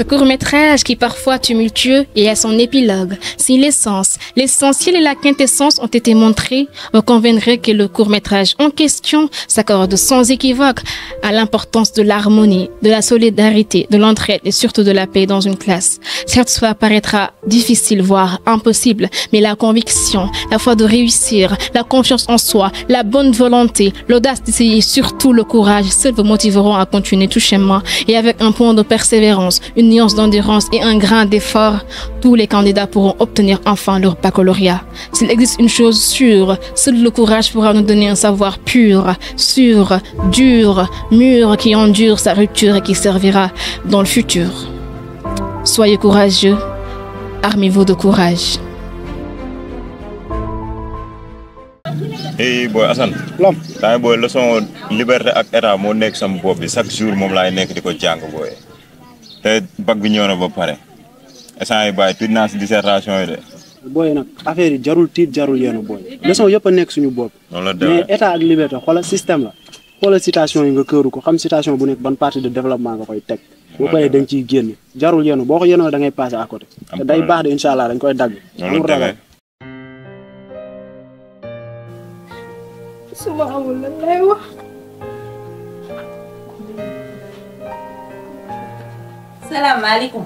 Ce court-métrage qui parfois tumultueux et à son épilogue, si l'essence, l'essentiel et la quintessence ont été montrés, vous conviendrez que le court-métrage en question s'accorde sans équivoque à l'importance de l'harmonie, de la solidarité, de l'entraide et surtout de la paix dans une classe. Certes, cela paraîtra difficile, voire impossible, mais la conviction, la foi de réussir, la confiance en soi, la bonne volonté, l'audace d'essayer et surtout le courage, seuls vous motiveront à continuer tout chemin et avec un point de persévérance, une nuance d'endurance et un grain d'effort, tous les candidats pourront obtenir enfin leur baccalauréat. S'il existe une chose sûre, seul le courage pourra nous donner un savoir pur, sûr, dur, mûr, qui endure sa rupture et qui servira dans le futur. Soyez courageux, armez-vous de courage. Hey boy Assane. Lam. Temps boy leçon liberté ak état moo nekk sama bopp bi chaque jour moom laay nekk di ko jàng boy. Te bac bi ñëw na ba pare. Instant yi bàyyi tuuti naa si dissertation yi de. Boy nag affaire yi jarul tiit jarul yéen boy. Leçon yëpp a nekk suñu bopp. noonu la demee mais état ak liberté xoolal système la. xoolal citation yi nga këru ko xam citation bu nekk ban partie de développement nga koy teg. boo paree dañ ciy génn jarul yéen boo ko yéenoo da ngay passé à côté. te day baax de incha allah dañ koy dagg. noonu la demee. Suma amul lan lay wax. salaamaaleykum.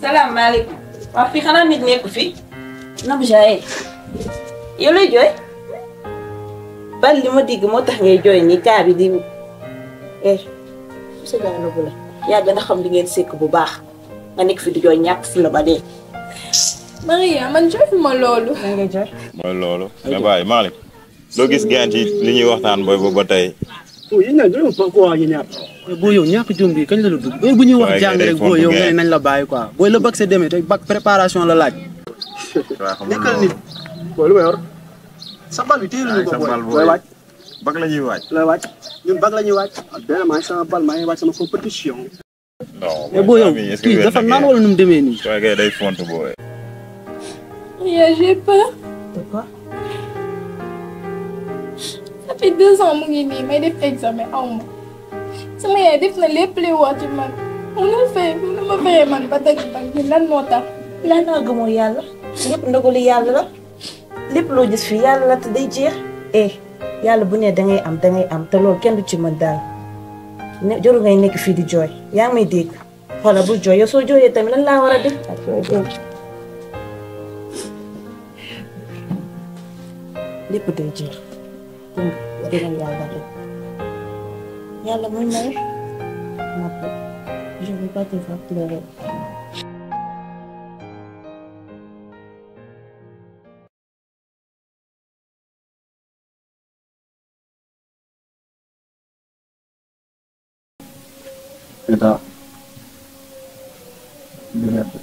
salaamaaleykum. waaw fii xanaa nit nekku fi. Nabou Jaye yow lay jooy. bal li ma digg moo tax ngay jooy nii kaa bi di. monsieur Diagne Nabou la yaa gën a xam li ngeen sekk bu baax nga nekk fi di jooy ñàkk si la ba dee. Maria man jooyuma loolu. lan ngay jooy. mooy loolu. nga bàyyi Malick. loo gis gant yi li ñuy waxtaan booy ba tey. oh yéen ñaar dañoo ko waa ñu ñaar. boo yow ñàkk jom bi kañ la la dugg heure bu ñuy wax jàng rek boo yow nga ne nañ la bàyyi quoi booy la bac sa demee te bac préparation la laaj. waaw xam nekkal nit. booy lu ma yor. sa bal bi téelu ñu ko booy looy waaj. bac la ñuy waaj. looy waaj ñun bac la ñuy waaj. benn maa ngi sama bal maa ngi waaj sama compétition. non mais boo yow kii dafa naan wala nu mu demee nii. waaye kay day font booy. Maria j'ai peur. de quoi. Ça fait 2 ans mu ngi nii may def examen aw ma sama yaay def na lépp li wax ci man mënul fay ma fayee man ba dëgg ba gi lan moo tax. lan naa gëmoo yàlla. ñëpp ndogalu yàlla la. lépp loo gis fii yàlla la te day jeex. yàlla bu ne dangay am te loolu kenn du ci mën daal ne jarul ngay nekk fii di jooy yaa may dégg xoolal bul jooy yow soo jooyee tamit lan laa war a def ak yooyu lépp day jeex dégg nga yàlla rek yàlla muy maye napp je ne vais pas te faire pleurer. état liberté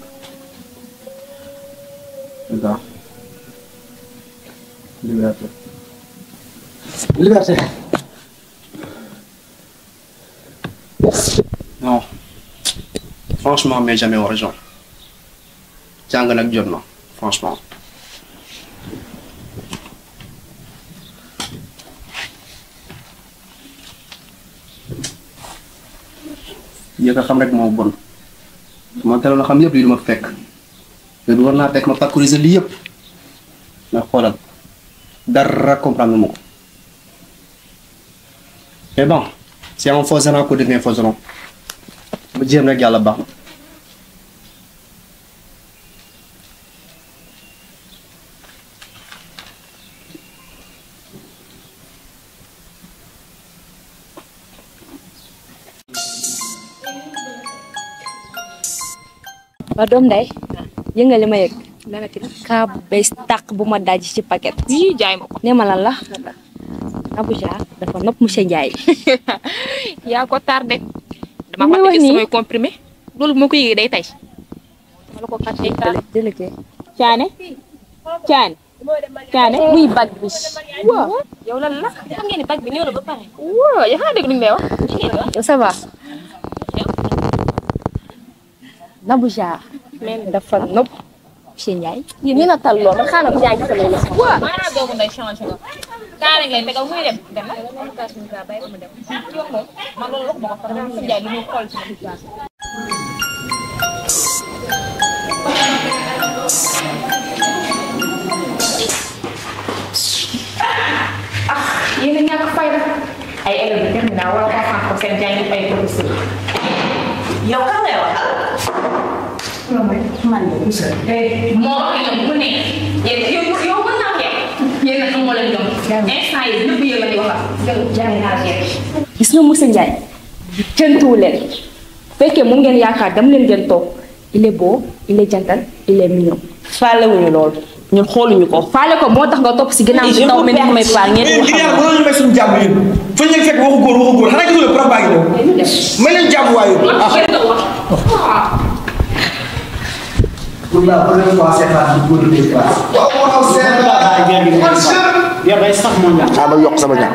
état liberté liberté non franchement mais jamais raison jàng nag jot na franchement yéeg a xam rek moo bon man teeloon na xam yëpp lii du ma fekk léegi war naa fekk ma parcourir lii yëpp mais xoolal dara comprendre ma ko mais bon c'est un forgeron qui devient forgeron ma jéem rek yàlla baax na. waa doom day yëngal li ma yëg kaa bu bees tàq bu ma daj ci paquet Yii jaay ma ko. nee ma lan la Nabou Jaye dafa nopp monsieur Ndiaye. yaa ko tardé. dama fàtte ci samay comprimé loolu moo ko yëgee day tay. ma la ko fàtte délégué caane muy bag bi. waaw yow lan la xam ngeen ni bag bi ñëw na ba pare. waaw yow xanaa dégg lu ñu lay wax. yow ça va Nabou Jaye dafa nopp monsieur Ndiaye. yéen ñu na tal lool man xaaral ma jàng sama leçon. waaw maanaam doomu nday changé nga. kaa lañ lay tegal muy dem dem na. man loolu wax ma ko fa dama Ndiaye li muy xool ci situation. élève de terminale wala concentré ko seen jàng ay professeur. yow kan ngay waxal. man de monsieur. moo wax ñoom ku ne yow mën naa ko yéen a moo leen ñoom instant yi ñëpp yéen a di waxal jàng naa gis nga monsieur Ndiaye jëntuwu leen fekkee mu ngeen yaakaar dam leen ngeen toog il est beau il est jantal il est mignon. faale wuñu loolu ñun xooluñu ko. faale ko moo tax nga topp si ginnaaw bi taw mel ni may faal ngeen wax xam nga ñu may suñu jàmm yéen fa ñu fekk waxu góor xanaa gisul prof baa ngi ñëw may leen jàmm waaye pour la première fois c'est pas du góor de classe waaw c'est ya bay sax mo ñaan ma yokk sama ñaan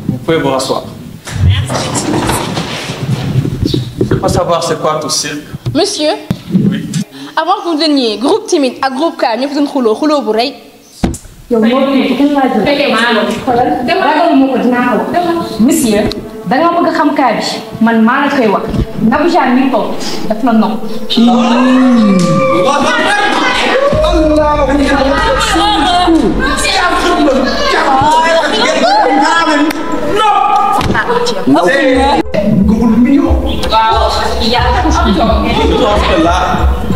Vous pouvez vous rasseoir. Je veux pas savoir c'est quoi tout cirque. Monsieur. Oui. Avant que vous donniez groupe timide à groupe calme, vous avez xulo bu reuy. yow moo fi kenn laa jël fekkee maa ngi xoolal ragal moo ko dinaa ko monsieur da nga bëgg xam kaa bi man maa la koy wax Nabou Jane mi toog daf la nopp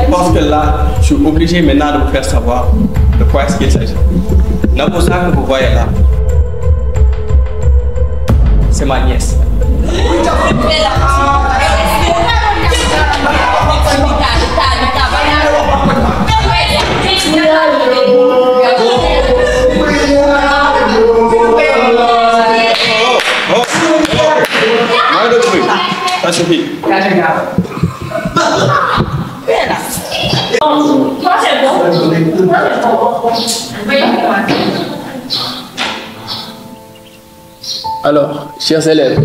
Je pense que là, je suis obligé maintenant de vous faire savoir de quoi est-ce qu'il s'agit. Nabou Jane que vous voyez là, c'est ma nièce. Ça suffit. Alors, chers élèves,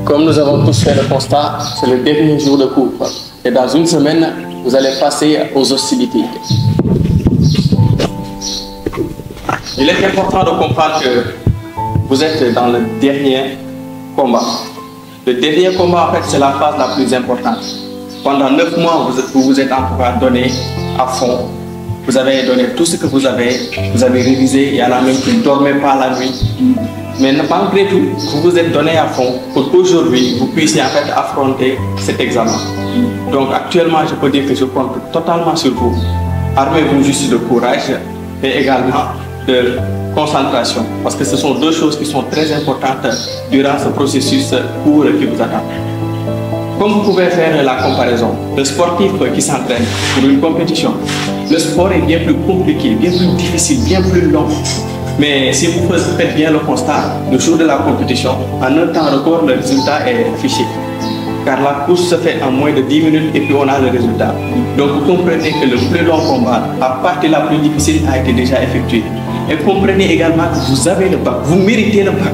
comme nous avons tous fait le constat, c'est le dernier jour de cours. Et dans une semaine, vous allez passer aux hostilités. Il est important de comprendre que vous êtes dans le dernier combat. Le dernier combat, en fait, c'est la phase la plus importante. Pendant 9 mois, vous vous êtes en tout cas donné à fond. Vous avez donné tout ce que vous avez révisé. Il y en a même qui ne dormaient pas la nuit. Mais malgré tout, vous vous êtes donné à fond pour qu'aujourd'hui, vous puissiez en fait affronter cet examen. Donc actuellement, je peux dire que je compte totalement sur vous. Armez-vous juste de courage et également de concentration. Parce que ce sont deux choses qui sont très importantes durant ce processus court qui vous attend. Comme vous pouvez faire la comparaison, le sportif qui s'entraîne pour une compétition, le sport est bien plus compliqué, bien plus difficile, bien plus long. Mais si vous faites bien le constat, le jour de la compétition, en un temps record, le résultat est affiché. Car la course se fait en moins de 10 minutes et puis on a le résultat. Donc vous comprenez que le plus long combat, la partie la plus difficile a été déjà effectuée. Et comprenez également que vous avez le bac, vous méritez le bac.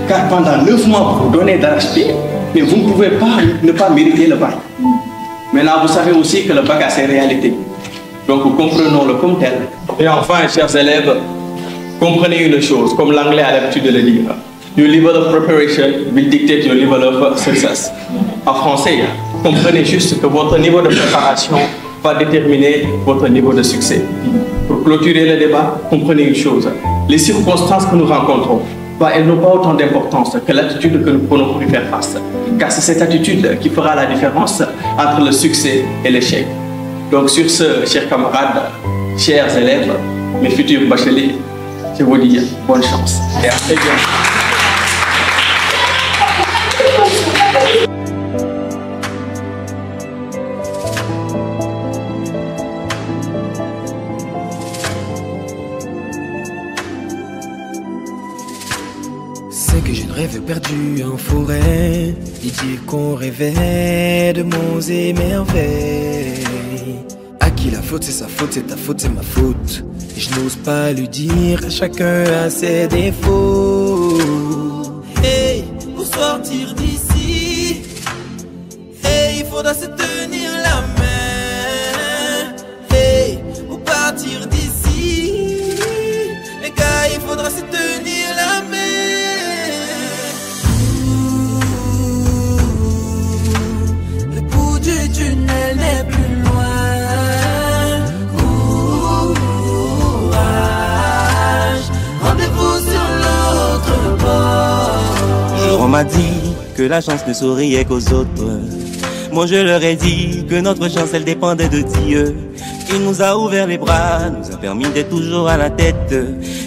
Car pendant 9 mois, vous donnez d'arrache-pied, mais vous ne pouvez pas ne pas mériter le bac. Maintenant, vous savez aussi que le bac a ses réalités. Donc comprenons-le comme tel. Et enfin, chers élèves, comprenez une chose, comme l'anglais a l'habitude de le dire. Your level of preparation will dictate your level of success. En français, comprenez juste que votre niveau de préparation va déterminer votre niveau de succès. Pour clôturer le débat, comprenez une chose. Les circonstances que nous rencontrons, elles n'ont pas autant d'importance que l'attitude que nous prenons pour y faire face. Car c'est cette attitude qui fera la différence entre le succès et l'échec. Donc sur ce, chers camarades, chers élèves, mes futurs bacheliers, je vous dis bonne chance et à très bientôt. C'est que j'ai une rêve perdu en forêt. Il dit qu'on rêvait de monts et merveilles. À qui la faute, c'est sa faute, c'est ta faute, c'est ma faute. Et je n'ose pas lui dire, chacun a ses défauts. Hey, pour sortir d'ici, hey, il faudra se tenir la main. Hey, pour partir d'ici, les gars, il faudra se tenir la main. On m'a dit que la chance ne souriait qu'aux autres. Moi je leur ai dit que notre chance elle dépendait de Dieu. Il nous a ouvert les bras, nous a permis d'être toujours à la tête.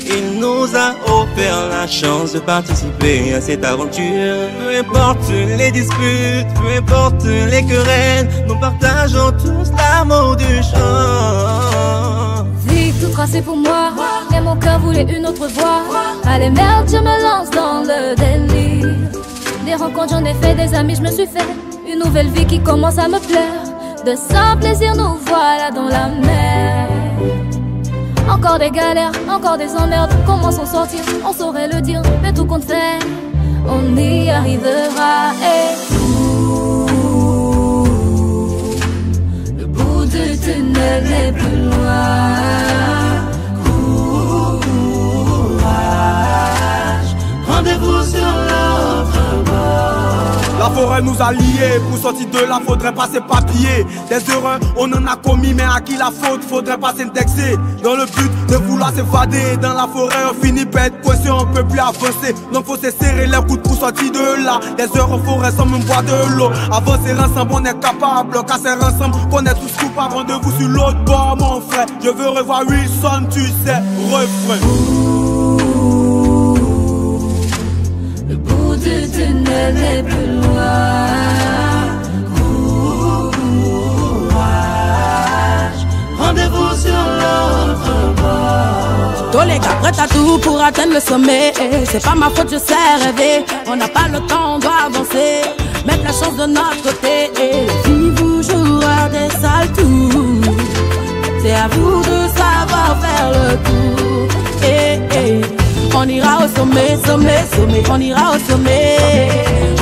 Il nous a offert la chance de participer à cette aventure. Peu importe les disputes, peu importe les querelles, nous partageons tous l'amour du chant. Vie tout tracé pour moi, mais mon cœur voulait une autre voie. Allez merde, je me lance dans le délire. Des rencontres j'en ai fait, des amis je me suis fait. Une nouvelle vie qui commence à me plaire. De sans plaisir nous voilà dans la mer. Encore des galères, encore des emmerdes. Comment s'en sortir, on saurait le dire. Mais tout compte fait, on y arrivera. Et le bout du tunnel est plus loin. Courage, rendez-vous sur l'autre bord. La forêt nous a liés, pour sortir de là faudrait passer papier. Des erreurs on en a commis, mais à qui la faute faudrait pas s'indexer. Dans le but de vouloir s'évader, dans la forêt on finit par être coincé, on peut plus avancer. Donc faut se serrer les coudes pour sortir de là. Les heures en forêt sont même boire de l'eau. Avancer ensemble on est capable, casser ensemble qu'on est tous coupables. Rendez-vous sur l'autre bord mon frère, je veux revoir Wilson, tu sais, refrain. Le tunnel est plus loin. Courage, rendez-vous sur l'autre bord. Tous les gars prêts à tout pour atteindre le sommet. C'est pas ma faute, je sais rêver. On n'a pas le temps, on doit avancer. Mettre la chance de notre côté. Qui vous jouera des sales tours. C'est à vous de savoir faire le tour. On ira au sommet, sommet, sommet. On ira au sommet.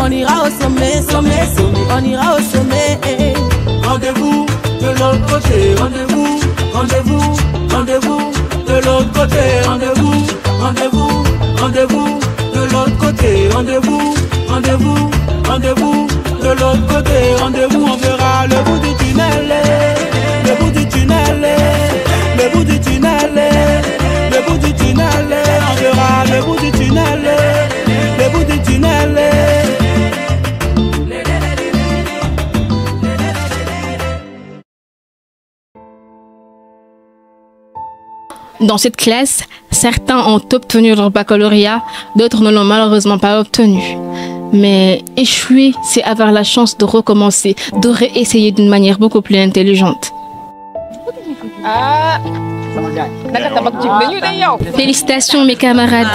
On ira au sommet, sommet, sommet. On ira au sommet. Rendez-vous de l'autre côté, rendez-vous, rendez-vous, rendez-vous de l'autre côté, rendez-vous, rendez-vous, rendez-vous de l'autre côté, rendez-vous, rendez-vous, rendez-vous de l'autre côté, rendez-vous, on verra le bout du tunnel, le bout du tunnel, le bout du tunnel, le bout du tunnel, on verra le bout du tunnel, le bout du tunnel. Dans cette classe, certains ont obtenu leur baccalauréat, d'autres ne l'ont malheureusement pas obtenu. Mais échouer, c'est avoir la chance de recommencer, de réessayer d'une manière beaucoup plus intelligente. Félicitations mes camarades,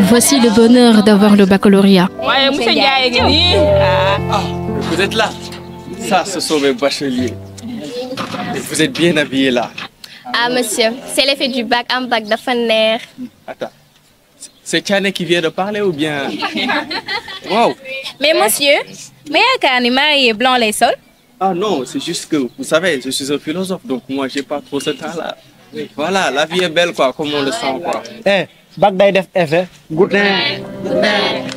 voici le bonheur d'avoir le baccalauréat. Vous êtes là. Ça, ce sont mes bacheliers. Et vous êtes bien habillés là. Ah monsieur, c'est l'effet du bac, un bac de fanner. Attends, c'est Tchane qui vient de parler ou bien... Wow. Mais monsieur, mais il est blanc les sols. Ah non, c'est juste que, vous savez, je suis un philosophe, donc moi j'ai pas trop ce temps-là. Voilà, la vie est belle quoi, comme on le sent quoi. Eh, bac day def effet. Good night. Good night.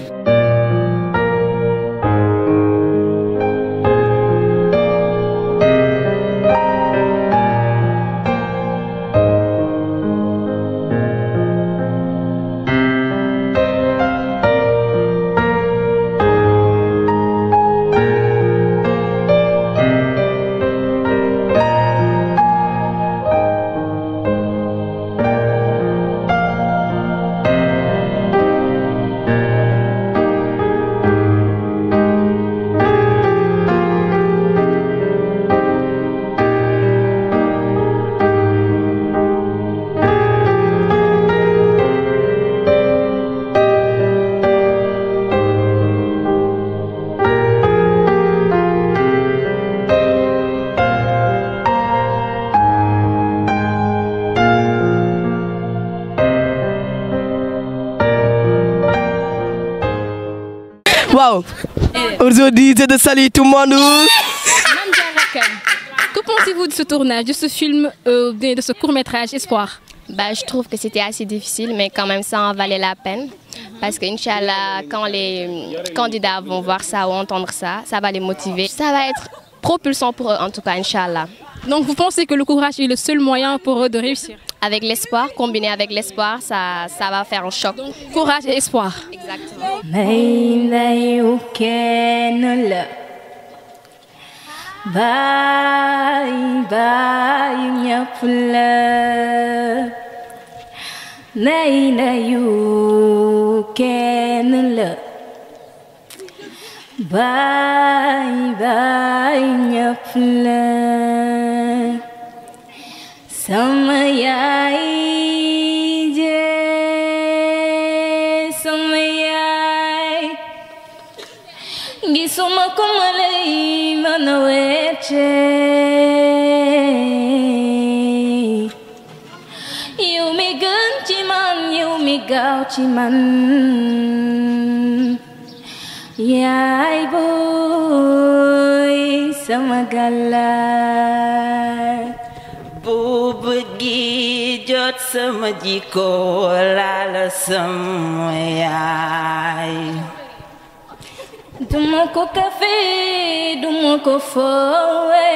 Wow. Aujourd'hui, c'est de saluer tout le monde. Que pensez-vous de ce tournage, de ce film, de ce court-métrage Espoir? Bah, je trouve que c'était assez difficile, mais quand même ça en valait la peine. Parce que, Inch'Allah, quand les candidats vont voir ça ou entendre ça, ça va les motiver. Ça va être propulsant pour eux, en tout cas, Inch'Allah. Donc vous pensez que le courage est le seul moyen pour eux de réussir? avec l'espoir, combiné avec l'espoir, ça va faire un choc. Donc, courage et espoir. Exactement. Bye bye nyapula nay nayu ken la bye bye nyapula sama yaay je sama yaay gisuma ko malay manawece yow mi gën ci man yow mi gaaw ci man yaay booy sama galaay bu bëggi jot sama jikko laala sama yaay duma ko kafe duma ko fowe